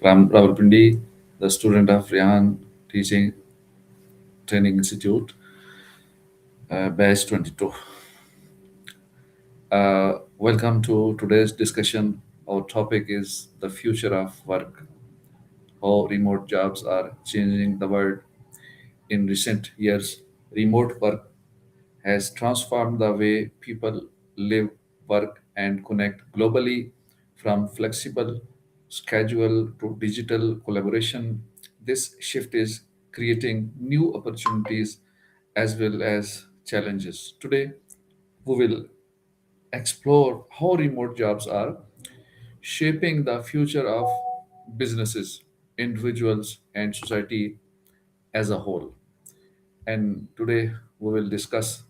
Ram Rawalpindi, the student of Rihan Teaching Training Institute, batch 22. Welcome to today's discussion. Our topic is the future of work, how remote jobs are changing the world. In recent years, remote work has transformed the way people live, work, and connect globally, from flexible schedule to digital collaboration. This shift is creating new opportunities as well as challenges. Today, we will explore how remote jobs are shaping the future of businesses, individuals, and society as a whole. And today we will discuss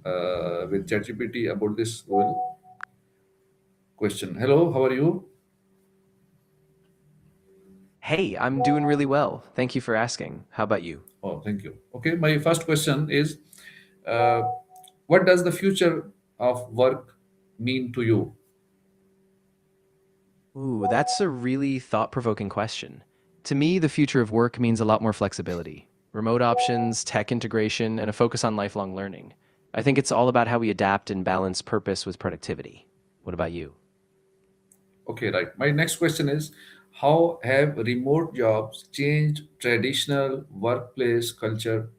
with ChatGPT about this whole question. Hello, how are you? Hey, I'm doing really well. Thank you for asking. How about you? Oh, thank you. Okay, my first question is, uh, what does the future of work mean to you? Ooh, that's a really thought provoking question. To me, the future of work means a lot more flexibility, remote options, tech integration, and a focus on lifelong learning. I think it's all about how we adapt and balance purpose with productivity. What about you? Okay, right. My next question is, how have remote jobs changed traditional workplace culture?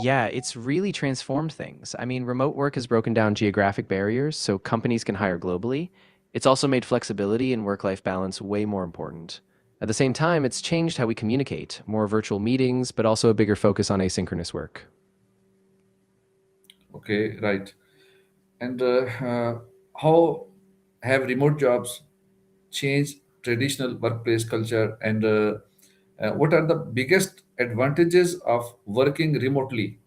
Yeah, it's really transformed things. I mean, remote work has broken down geographic barriers so companies can hire globally. It's also made flexibility and work life balance way more important. At the same time, it's changed how we communicate, more virtual meetings, but also a bigger focus on asynchronous work. Okay, right. And how have remote jobs changed traditional workplace culture? And what are the biggest advantages of working remotely?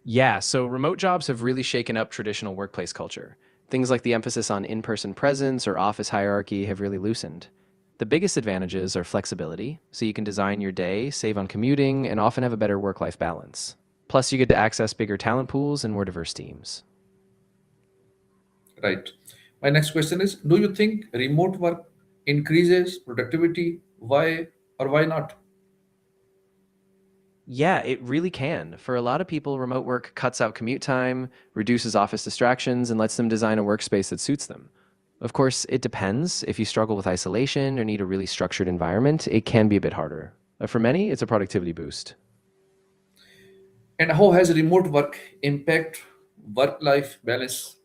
Yeah, so remote jobs have really shaken up traditional workplace culture. Things like the emphasis on in person presence or office hierarchy have really loosened. The biggest advantages are flexibility, so you can design your day, save on commuting, and often have a better work life balance. Plus, you get to access bigger talent pools and more diverse teams. Right. My next question is, do you think remote work increases productivity? Why or why not? Yeah, it really can. For a lot of people, remote work cuts out commute time, reduces office distractions, and lets them design a workspace that suits them. Of course, it depends. If you struggle with isolation or need a really structured environment, it can be a bit harder. For many, it's a productivity boost. And how has remote work impact work-life balance?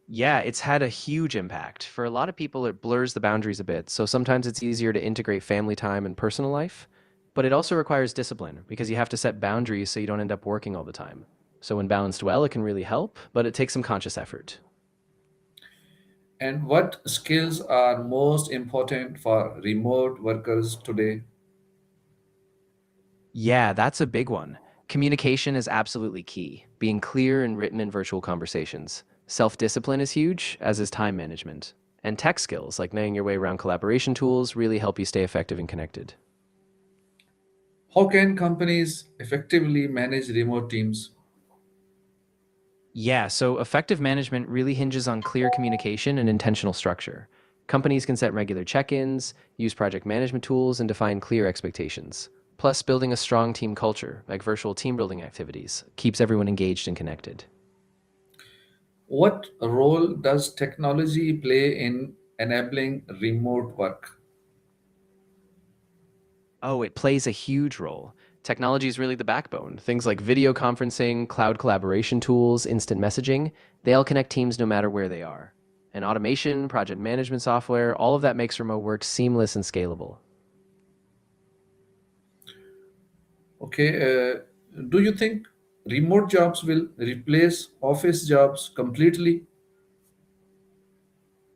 Yeah, it's had a huge impact. For a lot of people, it blurs the boundaries a bit, so sometimes it's easier to integrate family time and personal life. But it also requires discipline because you have to set boundaries so you don't end up working all the time. So, when balanced well, it can really help, but it takes some conscious effort. And what skills are most important for remote workers today? Yeah, that's a big one. Communication is absolutely key, being clear and written in virtual conversations. Self discipline is huge, as is time management. And tech skills, like knowing your way around collaboration tools, really help you stay effective and connected. How can companies effectively manage remote teams? Yeah, so effective management really hinges on clear communication and intentional structure. Companies can set regular check ins, use project management tools, and define clear expectations. Plus, building a strong team culture, like virtual team building activities, keeps everyone engaged and connected. What role does technology play in enabling remote work? Oh, it plays a huge role. Technology is really the backbone. Things like video conferencing, cloud collaboration tools, instant messaging, they all connect teams no matter where they are. And automation, project management software, all of that makes remote work seamless and scalable. Okay, do you think remote jobs will replace office jobs completely?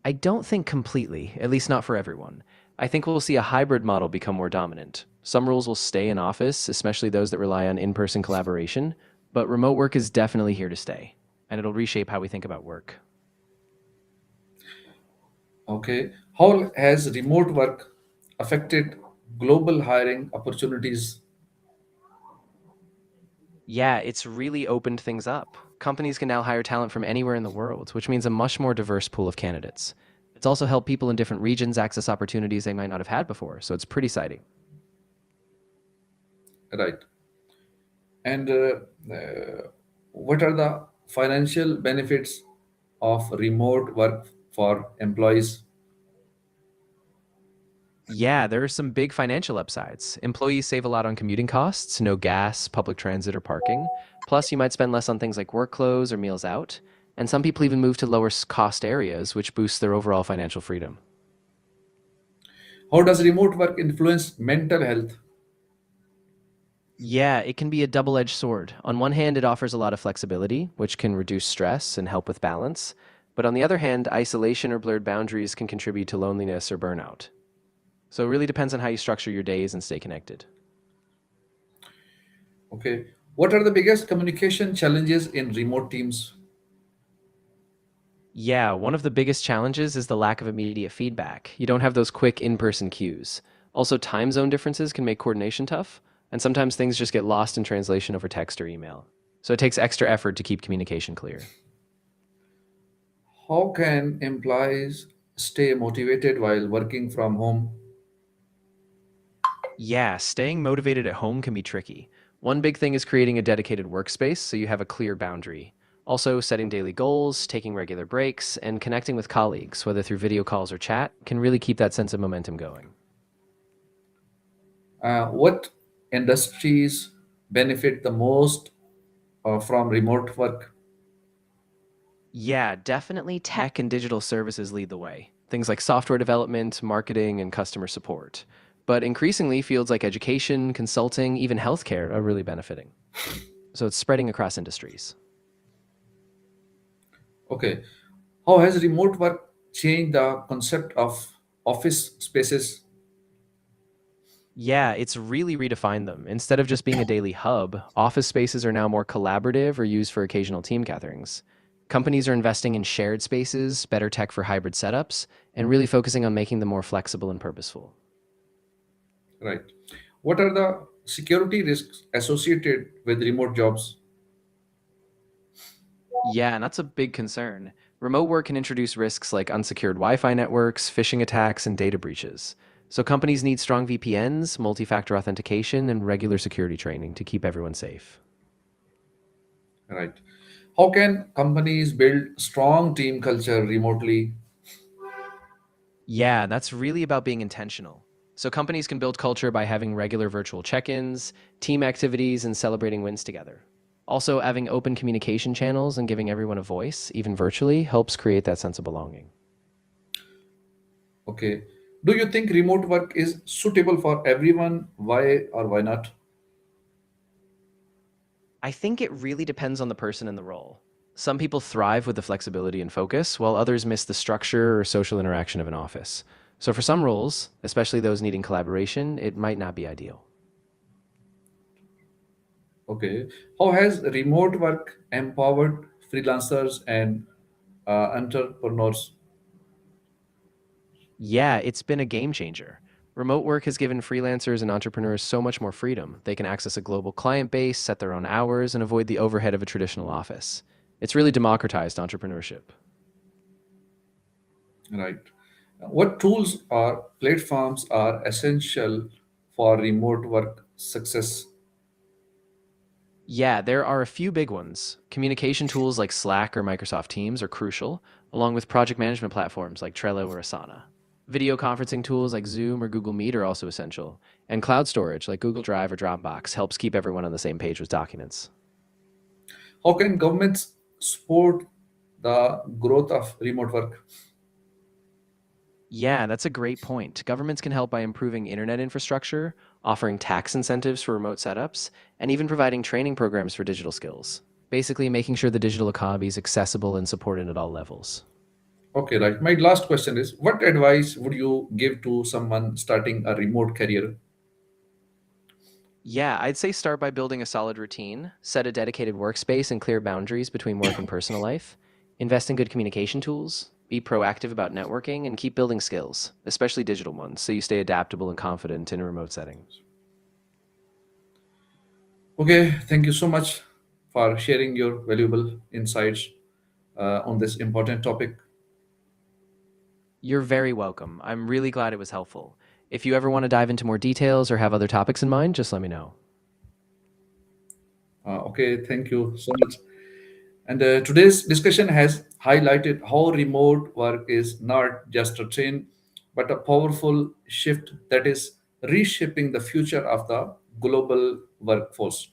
I don't think completely, at least not for everyone. I think we'll see a hybrid model become more dominant. Some roles will stay in office, especially those that rely on in person collaboration, but remote work is definitely here to stay, and it'll reshape how we think about work. Okay, how has remote work affected global hiring opportunities? Yeah, it's really opened things up. Companies can now hire talent from anywhere in the world, which means a much more diverse pool of candidates. It's also helped people in different regions access opportunities they might not have had before, so it's pretty exciting. Right. And what are the financial benefits of remote work for employees? Yeah, there are some big financial upsides. Employees save a lot on commuting costs, no gas, public transit, or parking. Plus, you might spend less on things like work clothes or meals out. And some people even move to lower cost areas, which boosts their overall financial freedom. How does remote work influence mental health? Yeah, it can be a double edged sword. On one hand, it offers a lot of flexibility, which can reduce stress and help with balance. But on the other hand, isolation or blurred boundaries can contribute to loneliness or burnout. So it really depends on how you structure your days and stay connected. Okay. What are the biggest communication challenges in remote teams? Yeah, one of the biggest challenges is the lack of immediate feedback. You don't have those quick in person cues. Also, time zone differences can make coordination tough, and sometimes things just get lost in translation over text or email. So it takes extra effort to keep communication clear. How can employees stay motivated while working from home? Yeah, staying motivated at home can be tricky. One big thing is creating a dedicated workspace so you have a clear boundary. Also, setting daily goals, taking regular breaks, and connecting with colleagues, whether through video calls or chat, can really keep that sense of momentum going. What industries benefit the most from remote work? Yeah, definitely tech and digital services lead the way. Things like software development, marketing, and customer support. But increasingly, fields like education, consulting, even healthcare are really benefiting. So it's spreading across industries. Okay. How has remote work changed the concept of office spaces? Yeah, it's really redefined them. Instead of just being a daily hub, office spaces are now more collaborative or used for occasional team gatherings. Companies are investing in shared spaces, better tech for hybrid setups, and really focusing on making them more flexible and purposeful. Right. What are the security risks associated with remote jobs? Yeah, and that's a big concern. Remote work can introduce risks like unsecured Wi Fi networks, phishing attacks, and data breaches. So companies need strong VPNs, multi factor authentication, and regular security training to keep everyone safe. Right. How can companies build strong team culture remotely? Yeah, that's really about being intentional. So companies can build culture by having regular virtual check ins, team activities, and celebrating wins together. Also, having open communication channels and giving everyone a voice, even virtually, helps create that sense of belonging. Okay. Do you think remote work is suitable for everyone? Why or why not? I think it really depends on the person and the role. Some people thrive with the flexibility and focus, while others miss the structure or social interaction of an office. So, for some roles, especially those needing collaboration, it might not be ideal. Okay. How has remote work empowered freelancers and entrepreneurs? Yeah, it's been a game changer. Remote work has given freelancers and entrepreneurs so much more freedom. They can access a global client base, set their own hours, and avoid the overhead of a traditional office. It's really democratized entrepreneurship. Right. What tools or platforms are essential for remote work success? Yeah, there are a few big ones. Communication tools like Slack or Microsoft Teams are crucial, along with project management platforms like Trello or Asana. Video conferencing tools like Zoom or Google Meet are also essential, and cloud storage like Google Drive or Dropbox helps keep everyone on the same page with documents. How can governments support the growth of remote work? Yeah, that's a great point. Governments can help by improving internet infrastructure, offering tax incentives for remote setups, and even providing training programs for digital skills. Basically, making sure the digital economy is accessible and supported at all levels. Okay, right. My last question is, what advice would you give to someone starting a remote career? Yeah, I'd say start by building a solid routine, set a dedicated workspace and clear boundaries between work and personal life, invest in good communication tools, be proactive about networking, and keep building skills, especially digital ones, so you stay adaptable and confident in a remote setting. Okay, thank you so much for sharing your valuable insights on this important topic. You're very welcome. I'm really glad it was helpful. If you ever want to dive into more details or have other topics in mind, just let me know. Okay, thank you so much. And today's discussion has highlighted how remote work is not just a trend, but a powerful shift that is reshaping the future of the global workforce.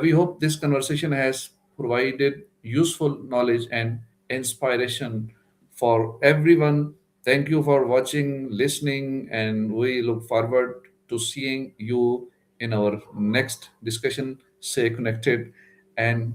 We hope this conversation has provided useful knowledge and inspiration for everyone. Thank you for watching, listening, and we look forward to seeing you in our next discussion. Stay connected and